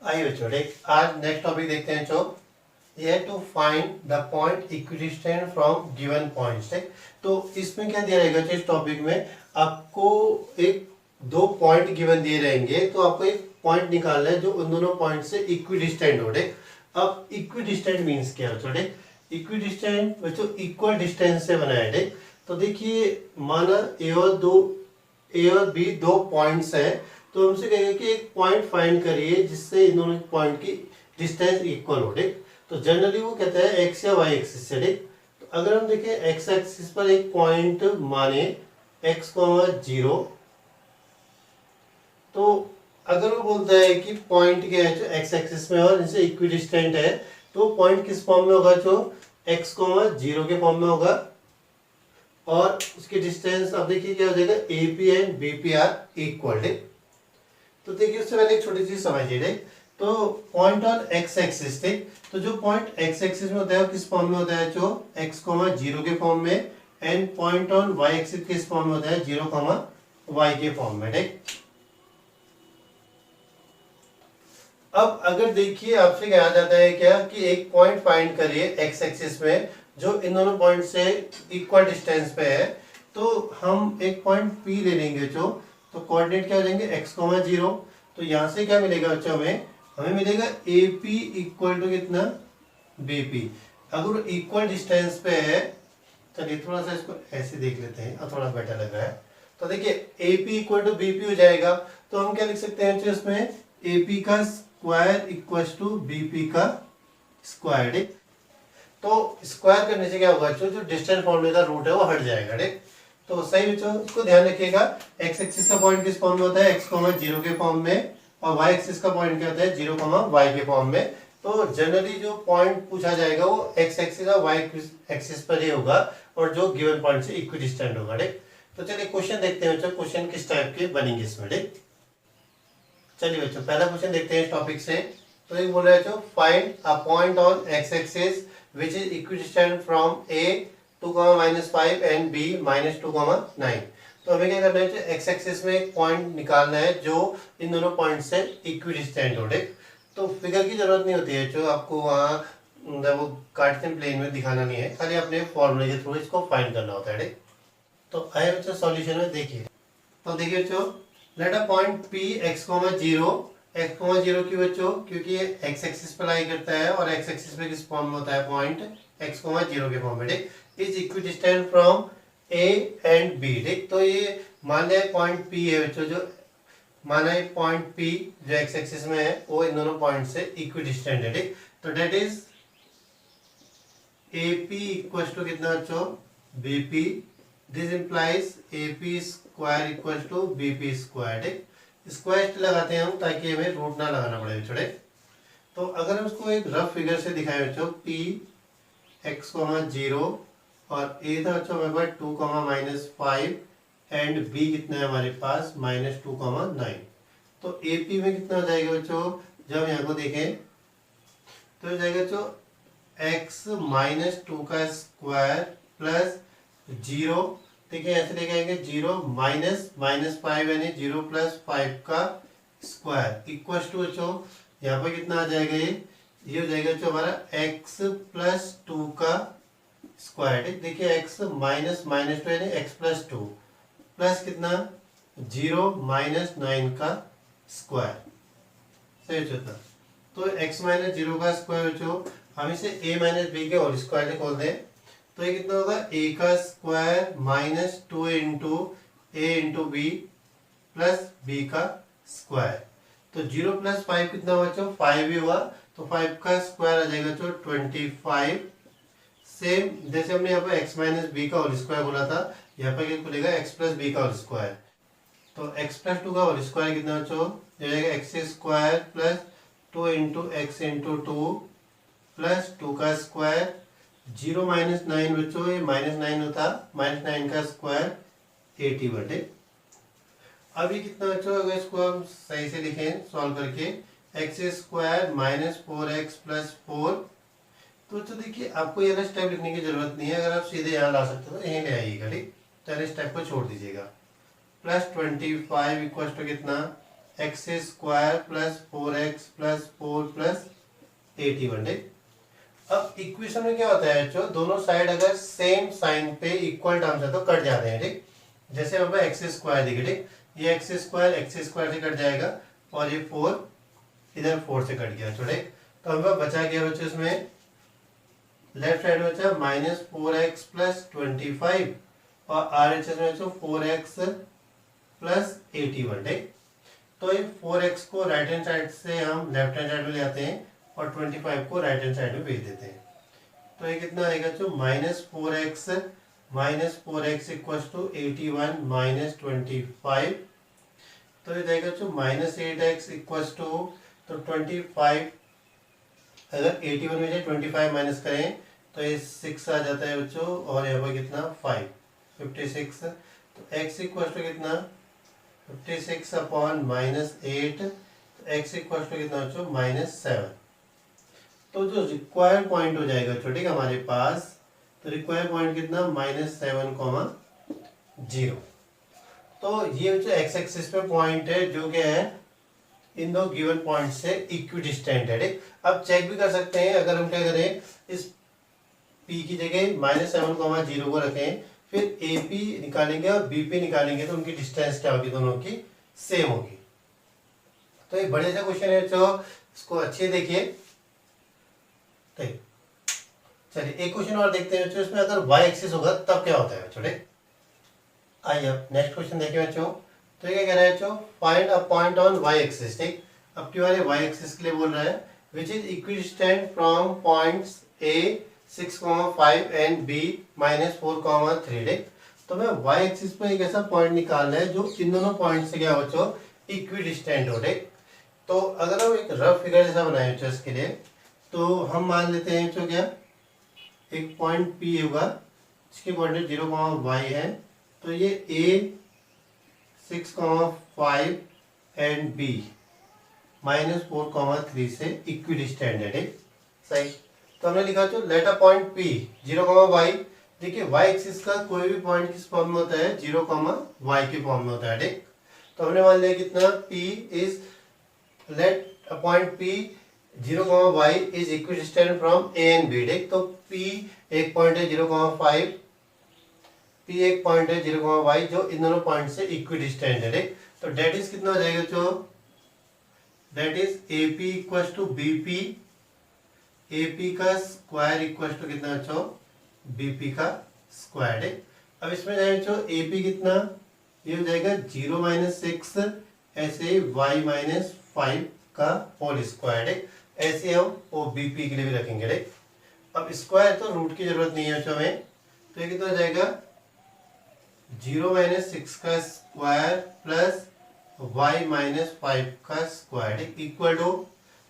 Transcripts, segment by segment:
आइए बच्चों आज नेक्स्ट टॉपिक देखते हैं बच्चों। ये है to find the point equidistant from given points. ठीक, तो इसमें क्या दिया रहेगा इस टॉपिक में, आपको एक दो पॉइंट गिवन दिए रहेंगे, तो आपको एक पॉइंट निकालना है जो उन दोनों पॉइंट से इक्विडिस्टेंट हो। ठीक, अब इक्विडिस्टेंट मीन्स क्या है बच्चों? ठीक, इक्विडिस्टेंट बच्चों इक्वल डिस्टेंस से बना है। ठीक, तो देखिए माना ए और बी दो पॉइंट्स हैं, तो हमसे कहेंगे कि एक पॉइंट फाइंड करिए जिससे इन दोनों पॉइंट की डिस्टेंस इक्वल हो। ठीक, तो जनरली वो कहता है एक्स या वाई एक्सिस से। ठीक, तो अगर हम देखें एक्स एक्सिस पर एक पॉइंट माने एक्स कॉमा 0, तो अगर वो बोलता है कि पॉइंट क्या है जो एक्स एक्सिस में और इनसे इक्विडिस्टेंट है, तो पॉइंट किस फॉर्म में होगा? जो एक्स कॉमा 0 के फॉर्म में होगा, और उसकी डिस्टेंस अब देखिए क्या हो जाएगा, A P and B P are equal. तो देखिए उससे पहले एक छोटी चीज समझिए। ठीक, तो पॉइंट ऑन एक्स एक्सिस। ठीक, तो जो पॉइंट एक्स एक्सिस में होता है वो किस फॉर्म में होता है? जो एक्स कॉमा 0 के फॉर्म में, and point on Y axis किस फॉर्म में होता है? 0 कॉमा वाई के फॉर्म में। ठीक, अब अगर देखिए आपसे कहा जाता है क्या कि एक पॉइंट फाइंड करिए एक्स एक्सिस में जो इन दोनों पॉइंट से इक्वल डिस्टेंस पे है, तो हम एक पॉइंट पी ले लेंगे जो, तो कोऑर्डिनेट क्या हो जाएंगे? X comma 0। तो यहां से क्या मिलेगा बच्चों? हमें मिलेगा ए पी इक्वल टू कितना? B P. अगर इक्वल डिस्टेंस पे है, चलिए थोड़ा सा इसको ऐसे देख लेते हैं और थोड़ा बेटर लग रहा है। तो देखिए A P equal to B P हो जाएगा, तो हम क्या लिख सकते हैं इसमें? ए पी का square equal to B P का स्क्वायर। ठीक, तो स्क्वायर करने से क्या होगा बच्चों? जो डिस्टेंस फॉर्मूले का रूट है वो हट जाएगा। ठीक, तो सही बच्चों इसको ध्यान रखिएगा। एक्स एक्सिस का पॉइंट किस फॉर्म में होता है? एक्स कॉमा 0 के फॉर्म में, और वाई एक्सिस का पॉइंट क्या होता है? 0 कॉमा वाई के फॉर्म में। तो जनरली जो पॉइंट पूछा जाएगा वो एक्स एक्सिस और वाई एक्सिस पर ही होगा, और जो गिवन पॉइंट से इक्विडिस्टेंट होगा। ठीक, तो चलिए क्वेश्चन देखते हैं बच्चों, क्वेश्चन किस टाइप के बनेंगे इसमें। ठीक, चलिए बच्चों पहला क्वेश्चन देखते हैं इस टॉपिक से। तो ये बोल रहा है जो find a point on x axis which is equidistant from a 2, -5 and b -2, 9। तो हमें क्या करना है? एक्स एक्सिस में एक पॉइंट निकालना है जो इन दोनों पॉइंट से इक्विडिस्टेंट हो। ठीक, तो फिगर की जरूरत नहीं होती है जो आपको वहाँ वो कार्टेशियन प्लेन में दिखाना नहीं है, खाली अपने फॉर्मूले के थ्रू इसको फाइंड करना होता है। ठीक, तो आइए बच्चों सॉल्यूशन में देखिए। तो देखिए बच्चों, let a point P X comma 0, X comma 0 की बच्चों क्योंकि ये एक्स एक्सिस पर लाई करता है, और एक्स एक्सिस पे किस फॉर्म में होता है? पॉइंट एक्स कॉमा 0 के फॉर्म में। ठीक, is equidistant from A and B. ठीक, तो ये मान लिया पॉइंट पी है बच्चों, जो माना है पॉइंट पी जो एक्स एक्सिस में है वो इन दोनों पॉइंट से इक्विडिस्टेंट है। ठीक, तो that is A P equal to कितना बच्चों? B P. This implies A P square equal to B P square. ठीक, स्क्वायर लगाते हैं हम ताकि हमें रूट ना लगाना पड़े बच्चों। तो अगर हम उसको एक रफ फिगर से दिखाएं बच्चों, पी एक्स कॉमा 0 और ए था बच्चों हमारे पास 2, -5 एंड बी कितना है हमारे पास? -2, 9। तो ए पी में कितना हो जाएगा बच्चों? जब हम यहाँ को देखें तो हो जाएगा बच्चों एक्स -2 का स्क्वायर प्लस 0। देखिए ऐसे लेके आएंगे 0 -5 यानी 0 + 5 का स्क्वायर इक्वल टू बच्चों यहाँ पर कितना आ जाएगा? ये हो जाएगा जो हमारा x + 2 का स्क्वायर। ठीक, देखिए x -2 यानी x + 2 प्लस कितना? 0 -9 का स्क्वायर। सही बच्चों, तो x - 0 का स्क्वायर बच्चों हम इसे a - b के होल स्क्वायर से खोल दें, तो ये कितना होगा? a का square -2 into a into B plus b का स्क्वायर। तो 0 + 5 कितना हुआ बच्चों? 5 ही हुआ, तो 5 का स्क्वायर आ जाएगा बच्चों 25। सेम जैसे हमने यहाँ पर x - b का होल स्क्वायर बोला था, यहाँ पर क्या खुलेगा? x + b का होल स्क्वायर। तो x + 2 का होल स्क्वायर कितना बच्चों? ये जाएगा x² plus 2 into x into 2 plus 2 का स्क्वायर। 0 - 9 बच्चों ये -9 होता, -9 का स्क्वायर 80। अब ये कितना बच्चों? अगर इसको हम सही से लिखें सॉल्व करके, x² -4x + 4। तो देखिए आपको ये वाला स्टेप लिखने की जरूरत नहीं है, अगर आप सीधे यहाँ ला सकते हो तो यहीं ले आइएगा। ठीक, तो स्टेप को छोड़ दीजिएगा। +25 इक्वल टू कितना? X square plus 4x plus 4 plus 81 ठीक। अब इक्वेशन में क्या होता है, जो दोनों साइड अगर सेम साइन पे इक्वल टर्म्स है तो कट जाते हैं ठीक। जैसे हम एक्स स्क्वायर देखे ठीक, ये एक्स स्क्वायर से कट जाएगा और ये 4 इधर 4 से कट गया छोटे। तो हमें बचा गया बच्चों इसमें लेफ्ट साइड में बचा -4x प्लस 25 और RHS में बचा 4x प्लस 81 ठीक। तो ये 4x को राइट हैंड साइड से हम लेफ्ट हैंड साइड में ले आते हैं और 25 को राइट हैंड साइड में भेज देते हैं। तो ये कितना आएगा जो -4x इक्वल्स टू 81 माइनस 25। तो ये जाएगा जो -8x इक्वल्स टू, तो 25 अगर 81 में से 25 माइनस करें तो ये 6 आ जाता है बच्चों, और यहाँ पर कितना 56। तो x इक्वल्स टू कितना 56 अपॉन -8, तो x इक्वल्स टू कितना बच्चों -7। तो जो रिक्वायर्ड पॉइंट हो जाएगा छोटे हमारे पास, तो रिक्वायर्ड पॉइंट कितना -7,0। तो ये जो x एक्सिस पे पॉइंट है जो क्या है इन दो गिवन पॉइंट से इक्विडिस्टेंट है ठीक। अब चेक भी कर सकते हैं, अगर हम क्या करें इस p की जगह -7,0 को रखें, फिर AP निकालेंगे और BP निकालेंगे तो उनकी डिस्टेंस क्या होगी, दोनों की सेम होगी। तो एक बढ़िया सा क्वेश्चन है, तो इसको अच्छे देखिए ठीक। चलिए एक क्वेश्चन और देखते हैं बच्चों, इसमें अगर y एक्सिस होगा तब क्या होता है छोटे। आइए अब नेक्स्ट क्वेश्चन देखिए बच्चों। तो ये क्या कह रहा है बच्चों, find a point on y axis ठीक। अब की बार y एक्सिस के लिए बोल रहा है which is equidistant from points A 6,5 and B -4,3 ठीक। तो मैं y एक्सिस पर एक ऐसा पॉइंट निकालना है जो इन दोनों पॉइंट से क्या बच्चों इक्विडिस्टेंट हो ठीक। तो अगर हम एक रफ फिगर जैसा बनाए बच्चों इसके लिए, तो हम मान लेते हैं बच्चों क्या एक पॉइंट P होगा जिसके कोऑर्डिनेट 0,y है। तो ये A 6,5 एंड B -4,3 से इक्विडिस्टेंट है ठीक सही। तो हमने लिखा जो late a point P 0,y। देखिए y एक्सिस का कोई भी पॉइंट किस फॉर्म में होता है 0,y के फॉर्म में होता है ठीक। तो हमने मान लिया कितना P is let a point P 0,y is equidistant from A and B ठीक। तो P एक पॉइंट है 0,5, P एक पॉइंट है 0,y जो इन दोनों पॉइंट से इक्विडिस्टेंट है ठीक। तो डेट इज कितना हो जाएगा जो that is AP equals to BP, AP का स्क्वायर इक्वल्स टू कितना बच्चों BP का स्क्वायर है। अब इसमें जाएगा बच्चों AP कितना, ये हो जाएगा 0 - 6 ऐसे y - 5 का होल स्क्वायर है। ऐसे हम वो BP के लिए भी रखेंगे ठीक। अब स्क्वायर तो रूट की जरूरत नहीं है बच्चों हमें, तो ये कितना हो जाएगा 0 - 6 का स्क्वायर प्लस y - 5 का स्क्वायर इक्वल टू,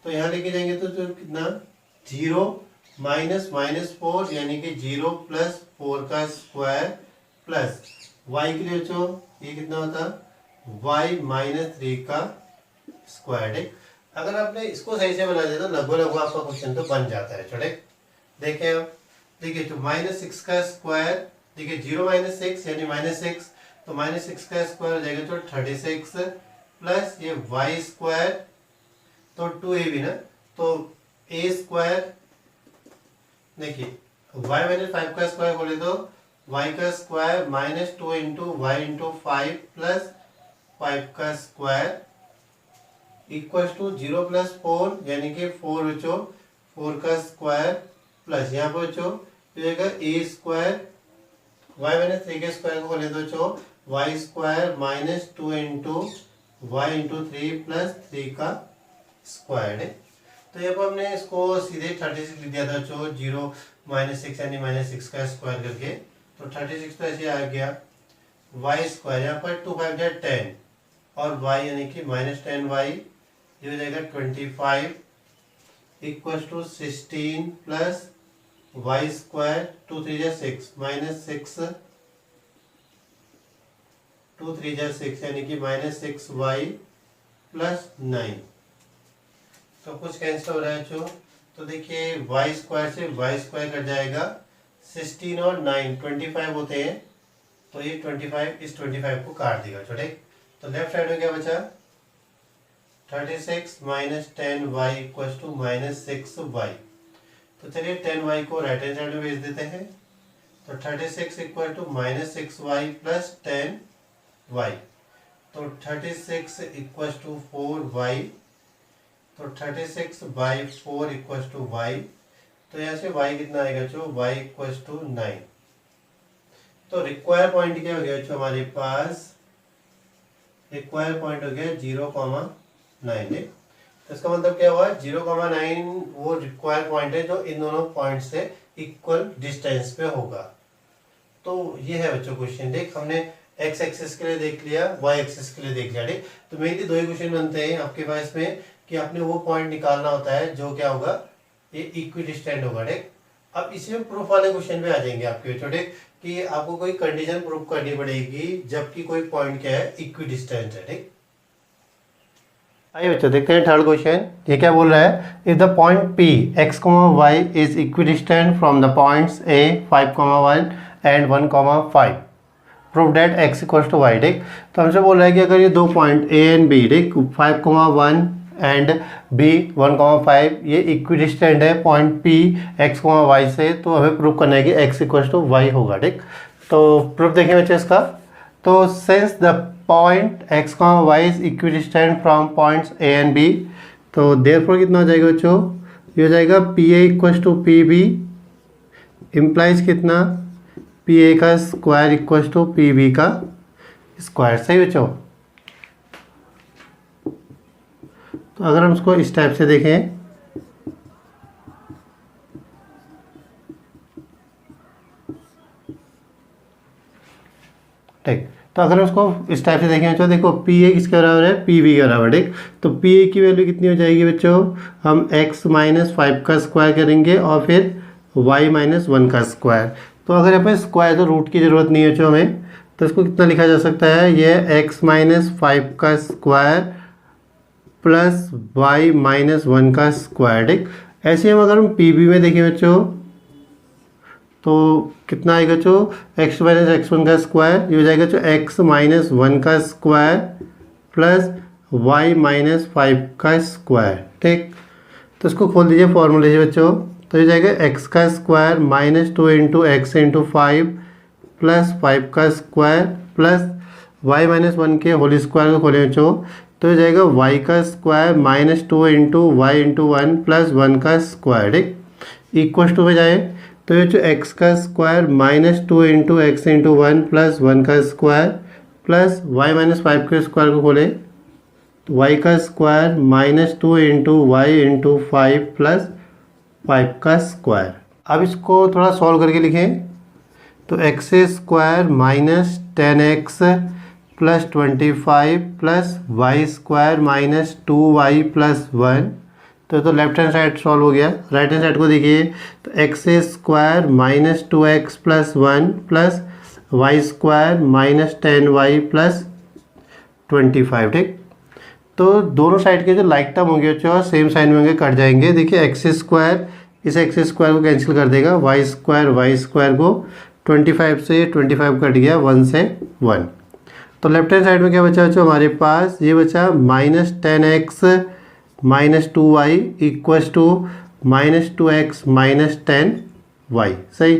तो यहाँ लेके जाएंगे तो जो कितना 0 -4 यानी कि 0 + 4 का स्क्वायर प्लस y के लिए बच्चों ये कितना होता y - 3 का स्क्वायर। अगर आपने इसको सही से बना दिया तो लगभग आपका क्वेश्चन तो बन जाता है छोटे। देखें अब देखिए जो -6 का स्क्वायर, देखिए 0 - 6 यानी -6, तो -6 का स्क्वायर हो जाएगा तो 36 प्लस ये y स्क्वायर तो 2ab ना, तो a स्क्वायर देखिए y - 5 का स्क्वायर बोले तो y का स्क्वायर -2 × y × 5 प्लस 5 का स्क्वायर इक्वल्स टू 0 + 4 यानी कि 4 बच्चों 4 का स्क्वायर प्लस यहाँ पर बच्चों जाएगा a स्क्वायर y - 3 के स्क्वायर को बोले तो बच्चों y स्क्वायर -2 × y × 3 प्लस 3 का स्क्वायर है। तो यहाँ पर हमने इसको सीधे 36 लिख दिया था बच्चों 0 - 6 यानी -6 का स्क्वायर करके, तो 36 तो ऐसे आ गया y स्क्वायर यहाँ पर 2 5 जा 10 और y यानी कि -10y ये हो जाएगा 25 equals to 16 plus y square 2 3 जा 6 -6 2 3 जा 6 यानी कि -6y प्लस 9। तो कुछ कैंसिल हो रहा है जो, तो देखिए y स्क्वायर से y स्क्वायर कट जाएगा, 16 और 9 25 होते हैं, तो ये 25 इस 25 को काट देगा छोटे। तो लेफ्ट साइड में क्या बचा 36 minus 10y equals to -6y। तो चलिए 10y को राइट हैंड साइड में भेज देते हैं। तो 36 equal to -6y plus 10y। तो 36 इक्वल्स टू 4y। तो 36 बाई 4 इक्वल्स टू y। तो यहाँ से y कितना आएगा जो y इक्वल्स टू 9। तो रिक्वायर पॉइंट क्या हो गया जो हमारे पास, रिक्वायर पॉइंट हो गया 0,9। तो इसका मतलब क्या हुआ, 0,9 वो रिक्वायर पॉइंट है जो इन दोनों पॉइंट से इक्वल डिस्टेंस पे होगा। तो ये है बच्चों क्वेश्चन। देख हमने एक्स एक्सिस के लिए देख लिया, वाई एक्सिस के लिए देख लिया। ठीक, तो मेनली दो ही क्वेश्चन बनते हैं आपके पास में कि आपने वो पॉइंट निकालना होता है जो क्या होगा, ये इक्वी डिस्टेंट होगा। ठीक, अब इसमें प्रूफ वाले क्वेश्चन पे आ जाएंगे आपके बच्चों। ठीक, कि आपको कोई कंडीशन प्रूफ करनी पड़ेगी जबकि कोई पॉइंट क्या है, इक्वी डिस्टेंट है। ठीक, आइए बच्चों देखते हैं थर्ड क्वेश्चन। ये क्या बोल रहा है, if the point P x, y is equidistant from the points A 5,1 and 1,5 prove that x equals to y। ठीक, तो हमसे बोल रहा है कि अगर ये दो पॉइंट A एंड B, ठीक, 5,1 एंड B 1,5 ये इक्विडिस्टेंट है पॉइंट P x, y से, तो हमें प्रूव करना है कि x इक्वल्स टू y होगा। ठीक, तो प्रूफ देखें बच्चे इसका। तो since the point x, y is equidistant from points A and B, तो देयरफॉर कितना हो जाएगा बच्चों, ये हो जाएगा PA equals to PB implies कितना, PA का स्क्वायर इक्वल्स टू PB का स्क्वायर। सही बच्चों। तो अगर हम इसको इस टाइप से देखें, ठीक, तो अगर उसको इस टाइप से देखें बच्चों, देखो पी ए किसके बराबर है, पी बी के बराबर। ठीक, तो पी ए की वैल्यू कितनी हो जाएगी बच्चों, हम x माइनस 5 का स्क्वायर करेंगे और फिर y माइनस 1 का स्क्वायर। तो अगर यहाँ पे स्क्वायर तो रूट की ज़रूरत नहीं है बच्चों हमें, तो इसको कितना लिखा जा सकता है, ये x माइनस 5 का स्क्वायर प्लस y माइनस 1 का स्क्वायर। ठीक, ऐसे हम अगर हम पी बी में देखें बच्चों, तो कितना आएगा जो x माइनस x1 का स्क्वायर, ये हो जाएगा जो x माइनस 1 का स्क्वायर प्लस y माइनस 5 का स्क्वायर। ठीक, तो इसको खोल दीजिए फॉर्मूले से बच्चों। तो ये जाएगा x का square minus 2 into x into 5 plus 5 का स्क्वायर प्लस y माइनस 1 के होल स्क्वायर को खोले बच्चों, तो ये जाएगा y का square minus 2 into y into 1 plus 1 का स्क्वायर। ठीक, इक्वल टू में जाए तो ये जो x का square minus 2 into x into 1 plus 1 का स्क्वायर प्लस y माइनस 5 के स्क्वायर को खोले, तो y का square minus 2 into y into 5 plus 5 का स्क्वायर। अब इसको थोड़ा सॉल्व करके लिखें, तो x square minus 10x plus 25 plus y square minus 2y plus 1। तो लेफ्ट हैंड साइड सॉल्व हो गया। राइट हैंड साइड को देखिए, तो x square minus 2x plus 1 plus y square minus 10y plus 25। ठीक, तो दोनों साइड के जो लाइक टर्म होंगे बच्चों सेम साइन में होंगे, कट जाएंगे। देखिए एक्स स्क्वायर इस एक्स स्क्वायर को कैंसिल कर देगा, वाई स्क्वायर को 25 से 25 कट गया, 1 से 1। तो लेफ्ट हैंड साइड में क्या बचा बच्चों हमारे पास, ये बचा minus 10x minus 2y equals to minus 2x minus 10y। सही,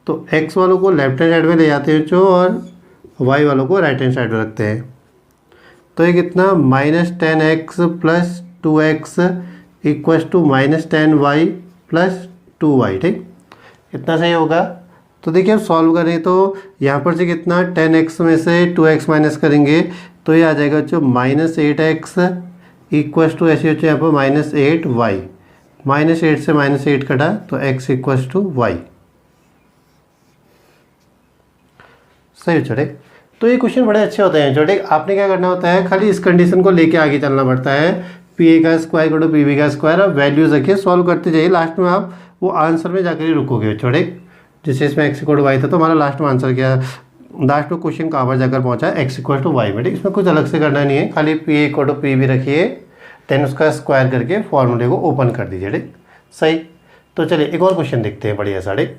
तो x वालों को लेफ्ट हैंड साइड में ले जाते हैं बच्चों और y वालों को राइट हैंड साइड में रखते हैं। तो ये कितना minus 10x plus 2x equals to minus 10y plus 2y। ठीक, कितना सही होगा। तो देखिए अब सॉल्व करें तो यहाँ पर से कितना 10x में से 2x माइनस करेंगे तो ये आ जाएगा बच्चों माइनस 8x इक्वल्स टू ऐसे बच्चों यहाँ पर माइनस 8y। माइनस 8 से माइनस 8 कटा तो x इक्वल्स टू y। सही छोटे। तो ये क्वेश्चन बड़े अच्छे होते हैं छोटे। आपने क्या करना होता है, खाली इस कंडीशन को लेके आगे चलना पड़ता है, पी ए का स्क्वायर को पी बी का स्क्वायर, आप वैल्यूज रखिए, सॉल्व करते जाइए, लास्ट में आप वो आंसर में जाकर ही रुकोगे छोटे। जैसे इसमें एक्स इक्वल टू वाई था तो हमारा लास्ट में आंसर क्या, लास्ट में क्वेश्चन कहाँ पर जाकर पहुँचा, एक्स इक्वल टू वाई में। ठीक, इसमें कुछ अलग से करना नहीं है, खाली P A equal to P B रखिए, देन उसका स्क्वायर करके फॉर्मूले को ओपन कर दीजिए। ठीक, सही। तो चलिए एक और क्वेश्चन देखते हैं बढ़िया सा। ठीक,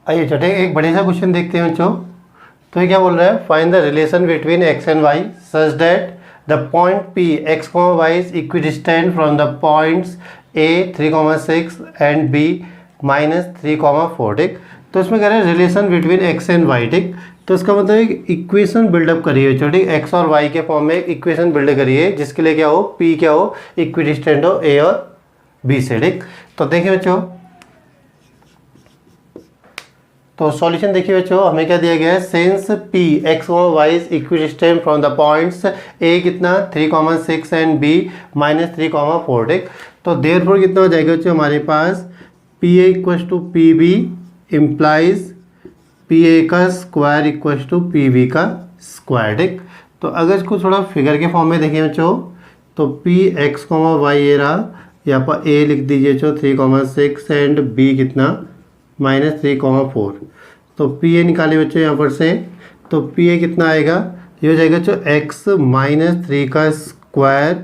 आइए छोटे एक बढ़िया सा क्वेश्चन देखते हैं बच्चों। तो ये क्या बोल रहा है, find the relation between x and y such that the point P x, y is equidistant from the points A 3,6 and B -3,4, ठीक। तो इसमें कह रहे हैं relation between x and y, ठीक। तो इसका मतलब एक इक्वेशन बिल्डअप करिए छोटी, x और y के फॉर्म में इक्वेशन बिल्ड करिए जिसके लिए क्या हो, P क्या हो, इक्विडिस्टेंट हो A और B से, ठीक। तो देखिए बच्चों, तो सॉल्यूशन देखिए बच्चों, हमें क्या दिया गया है, since P x, y is equidistant from the points A कितना 3,6 एंड B -3,4, ठीक। तो देयरफॉर कितना हो जाएगा बच्चों हमारे पास, PA equal to PB implies PA का स्क्वायर इक्वल टू PB का स्क्वायर, ठीक। तो अगर इसको थोड़ा फिगर के फॉर्म में देखें बच्चों, तो P x, y ये रहा, यहाँ पर A लिख दीजिए बच्चों 3,6 एंड B कितना -3,4। तो PA निकाले बच्चों यहाँ पर से, तो PA कितना आएगा, ये हो जाएगा बच्चों x -3 का स्क्वायर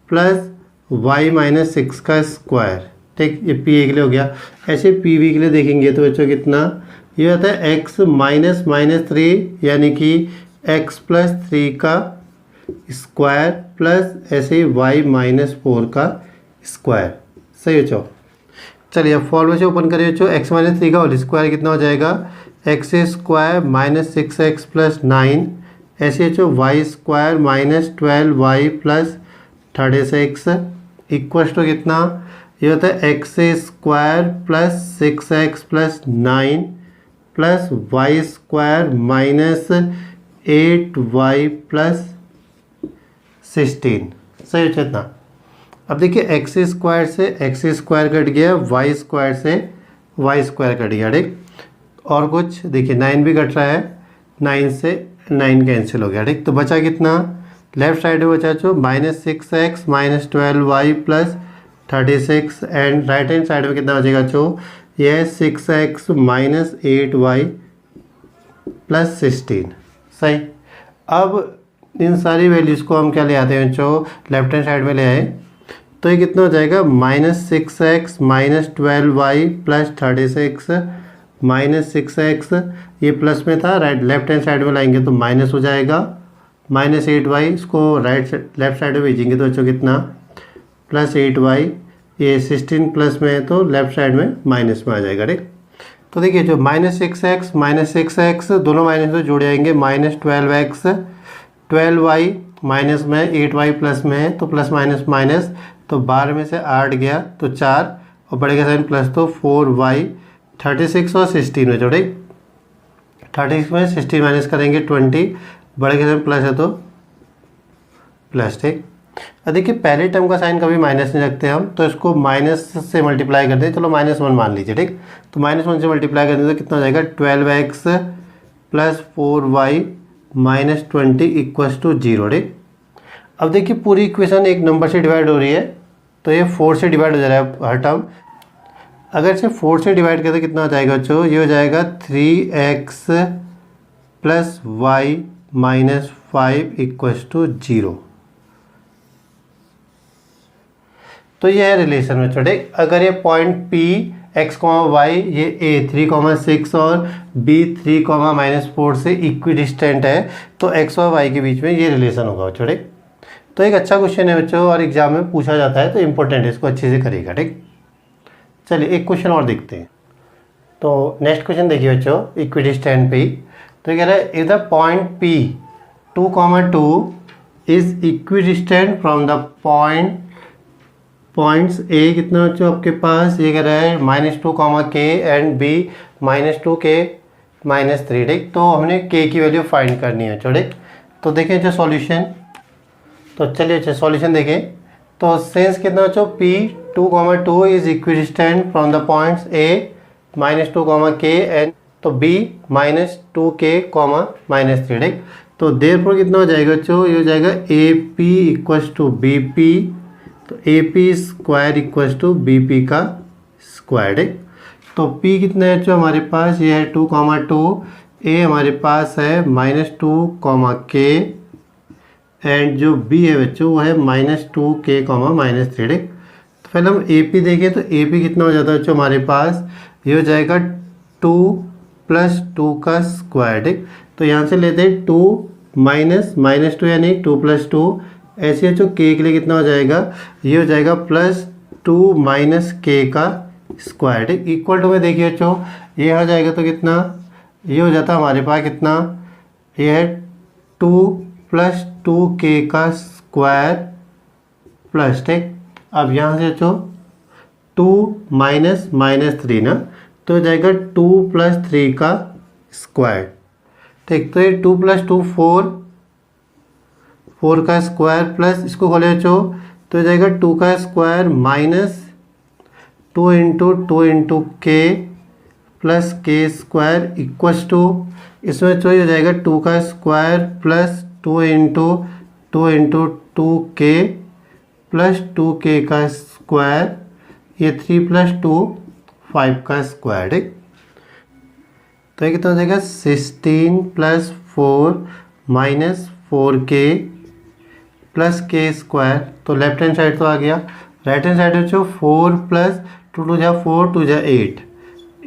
प्लस y -6 का स्क्वायर, ठीक। ये PA के लिए हो गया। ऐसे PB के लिए देखेंगे तो बच्चों कितना, ये होता है x -3 यानी कि x + 3 का स्क्वायर प्लस ऐसे ही y -4 का स्क्वायर, सही बच्चों। चलिए अब फॉर्मूला से ओपन करिए बच्चों, x -3 का होल स्क्वायर कितना हो जाएगा, x² -6x + 9, ऐसे बच्चों y² -12y + 36 इक्वल टू कितना, ये होता है x² + 6x + 9 plus y² -8y + 16, सही बच्चों इतना। अब देखिए x² से x² कट गया, y² से y² कट गया, ठीक। और कुछ देखिए 9 भी कट रहा है, 9 से 9 कैंसिल हो गया, ठीक। तो बचा कितना, लेफ्ट साइड में बचा जो -6x -12y + 36 and right hand side में कितना बचेगा जो, यह 6x -8y + 16, सही। अब इन सारी वैल्यूज़ को हम क्या ले आते हैं जो लेफ्ट हैंड साइड में ले आए, तो ये कितना हो जाएगा, -6x -12y + 36 -6x, ये प्लस में था, राइट लेफ्ट हैंड साइड में लाएंगे तो माइनस हो जाएगा, -8y, इसको लेफ्ट साइड में भेजेंगे तो बच्चों कितना, +8y, ये 16 प्लस में है तो लेफ्ट साइड में माइनस में आ जाएगा, ठीक। तो देखिए जो -6x दोनों माइनस में जुड़ जाएंगे, -12x 12y माइनस में 8y प्लस में है तो प्लस माइनस माइनस, तो 12 में से 8 गया तो 4 और बढ़ेगा साइन प्लस, तो 4y 36 और 16 में जोड़े, 36 में 16 माइनस करेंगे 20, बढ़ेगा साइन प्लस है तो प्लस, ठीक। अब देखिए पहले टर्म का साइन कभी माइनस नहीं रखते हम, तो इसको माइनस से मल्टीप्लाई करते हैं, चलो -1 मान लीजिए, ठीक। तो -1 से मल्टीप्लाई करते तो कितना हो जाएगा, 12x + 4y -20 = 0, ठीक। अब देखिए पूरी इक्वेशन एक नंबर से डिवाइड हो रही है, तो ये 4 से डिवाइड हो जा रहा है हर टर्म। अगर इसे 4 से डिवाइड करें तो कितना हो जाएगा बच्चों, ये हो जाएगा 3x + y -5 = 0। तो ये है रिलेशन में छोटे, अगर ये पॉइंट P x, y ये A 3,6 और B 3,-4 से इक्विडिस्टेंट है, तो x और y के बीच में ये रिलेशन होगा छोटे। तो एक अच्छा क्वेश्चन है बच्चों और एग्जाम में पूछा जाता है, तो इम्पोर्टेंट है, इसको अच्छे से करेगा, ठीक। चलिए एक क्वेश्चन और देखते हैं। तो नेक्स्ट क्वेश्चन देखिए बच्चों, इक्विडिस्टेंट पे, तो कह रहा है if the point P 2,2 is equidistant from the points A कितना बच्चों आपके पास, ये कह रहा है -2, k एंड B -2k -3, ठीक। तो हमने k की वैल्यू फाइंड करनी है छोटे। तो देखें अच्छा सॉल्यूशन, तो चलिए अच्छा सॉल्यूशन देखें। तो सेंस कितना बच्चों, P 2,2 is equidistant from the points A -2, k and तो B -2k, -3, ठीक। तो देयरफॉर कितना हो जाएगा बच्चों, ये हो जाएगा AP = BP, तो AP² = BP का स्क्वायर, ठीक। तो P कितना है बच्चों हमारे पास, ये है 2,2, A हमारे पास है -2, k एंड जो B है बच्चों वो है -2k, -3, ठीक। तो पहले हम AP देखें, तो AP कितना हो जाता है बच्चों हमारे पास, ये हो जाएगा 2 + 2 का स्क्वायर, ठीक। तो यहाँ से लेते हैं 2 -2 यानी 2 + 2 ऐसे बच्चों के लिए कितना हो जाएगा, ये हो जाएगा +2 - के का स्क्वायर, ठीक। इक्वल टू में देखिए बच्चों ये आ जाएगा तो कितना, ये हो जाता है हमारे पास कितना, ये है 2 + 2k का स्क्वायर प्लस, ठीक। अब यहाँ से बच्चों 2 - -3 ना, तो हो जाएगा 2 + 3 का स्क्वायर, ठीक। तो ये 2 + 2 4 का स्क्वायर प्लस इसको खोले बच्चों तो हो जाएगा 2 का स्क्वायर -2 × 2 × k प्लस के स्क्वायर इक्वस टू, इसमें बच्चों हो जाएगा 2 का square plus 2 × 2 × 2k plus 2k का स्क्वायर, ये 3 + 2 5 का स्क्वायर, ठीक। तो ये कितना हो जाएगा 16 + 4 - 4k प्लस के स्क्वायर, तो लेफ्ट हैंड साइड तो आ गया। राइट हैंड साइड बच्चों 4 + 2 × 2 = 4 2 = 8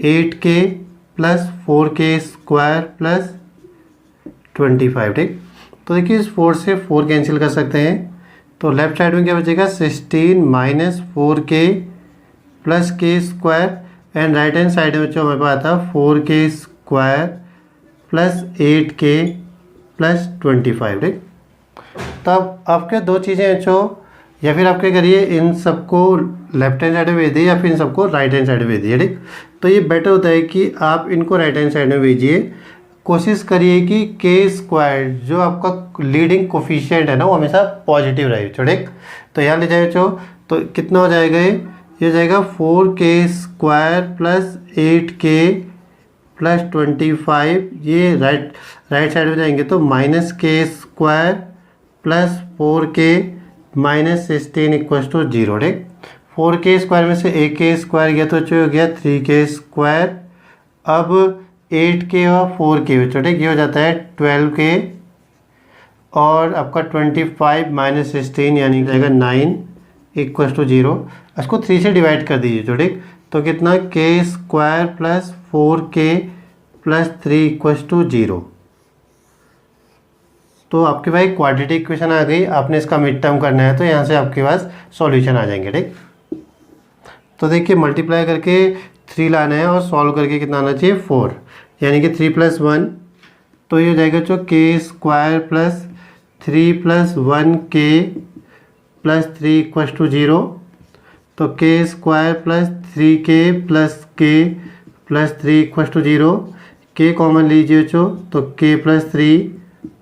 8k plus 4k square plus 25, ठीक। तो देखिए इस 4 से 4 कैंसिल कर सकते हैं, तो लेफ्ट साइड में क्या बचेगा 16 - 4k प्लस के square, and right hand side में बच्चों हमारे पास आता है 4k square plus 8k plus 25, ठीक। तब आपके दो चीज़ें बच्चों, या फिर आप क्या करिए इन सबको लेफ्ट हैंड साइड में भेज दिए या फिर इन सबको राइट हैंड साइड में भेज दिए, ठीक। तो ये बेटर होता है कि आप इनको राइट हैंड साइड में भेजिए। कोशिश करिए कि के स्क्वायर जो आपका लीडिंग कोफिशिएंट है ना वो हमेशा पॉजिटिव रहे, ठीक। तो यहाँ ले जाए बच्चों तो कितना हो जाएगा, ये हो जाएगा 4k square plus 8k plus 25, ये राइट साइड में जाएंगे तो -k स्क्वायर प्लस 4k - 16 = 0, ठीक। 4k स्क्वायर में से 1k स्क्वायर गया तो हो गया 3k स्क्वायर, अब 8k और 4k बच्चों, ठीक। ये हो जाता है 12k और आपका 25 - 16 यानी जाएगा 9 = 0। इसको 3 से डिवाइड कर दीजिए तो, ठीक। तो कितना k square plus 4k plus 3 = 0। तो आपके पास एक क्वाड्रेटिक इक्वेशन आ गई, आपने इसका मिड टर्म करना है तो यहाँ से आपके पास सॉल्यूशन आ जाएंगे, ठीक। तो देखिए मल्टीप्लाई करके 3 लाना है और सॉल्व करके कितना आना चाहिए 4, यानी कि 3 + 1, तो ये हो जाएगा जो k square plus 3 + 1k plus 3 = 0, तो k square plus 3k plus k plus 3 = 0, k common लीजिए बच्चों तो k + 3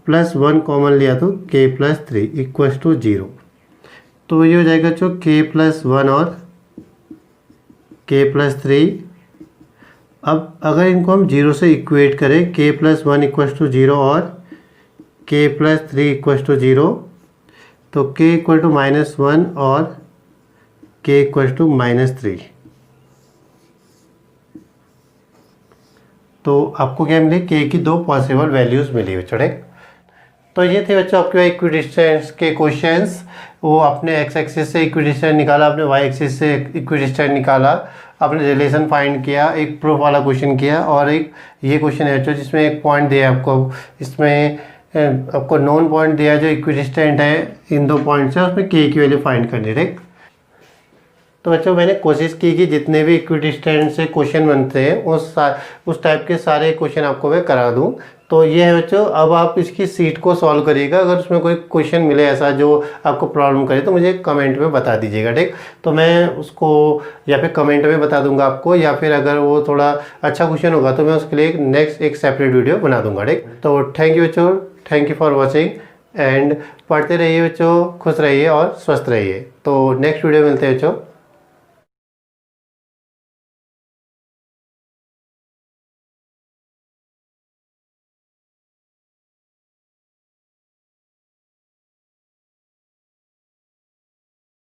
प्लस 1 कॉमन लिया तो k + 3 = 0। तो ये हो जाएगा जो k + 1 और k + 3। अब अगर इनको हम 0 से इक्वेट करें k + 1 = 0 और k + 3 = 0, तो k = -1 और k = -3, तो आपको क्या मिले k की 2 पॉसिबल वैल्यूज़ मिली बच्चों, ठीक। तो ये थे बच्चों आपके इक्विडिस्टेंस के क्वेश्चंस। वो आपने एक्स एक्सिस से इक्विडिस्टेंस निकाला, आपने वाई एक्सिस से इक्विडिस्टेंस निकाला, आपने रिलेशन फाइंड किया, एक प्रूफ वाला क्वेश्चन किया, और एक ये क्वेश्चन है बच्चों जिसमें एक पॉइंट दिया है आपको, इसमें आपको नॉन पॉइंट दिया है जो इक्विडिस्टेंट है इन 2 पॉइंट से, उसमें के की वैल्यू फाइंड करनी, ठीक। तो बच्चों मैंने कोशिश की कि जितने भी इक्विडिस्टेंट से क्वेश्चन बनते हैं उस टाइप के सारे क्वेश्चन आपको मैं करा दूं। तो ये है बच्चों, अब आप इसकी सीट को सॉल्व करिएगा। अगर उसमें कोई क्वेश्चन मिले ऐसा जो आपको प्रॉब्लम करे तो मुझे कमेंट में बता दीजिएगा, ठीक। तो मैं उसको या फिर कमेंट में बता दूंगा आपको, या फिर अगर वो थोड़ा अच्छा क्वेश्चन होगा तो मैं उसके लिए नेक्स्ट एक सेपरेट वीडियो बना दूंगा, ठीक। तो थैंक यू बच्चों, thank you for watching, and पढ़ते रहिए बच्चों, खुश रहिए और स्वस्थ रहिए। तो नेक्स्ट वीडियो मिलते हैं बच्चों।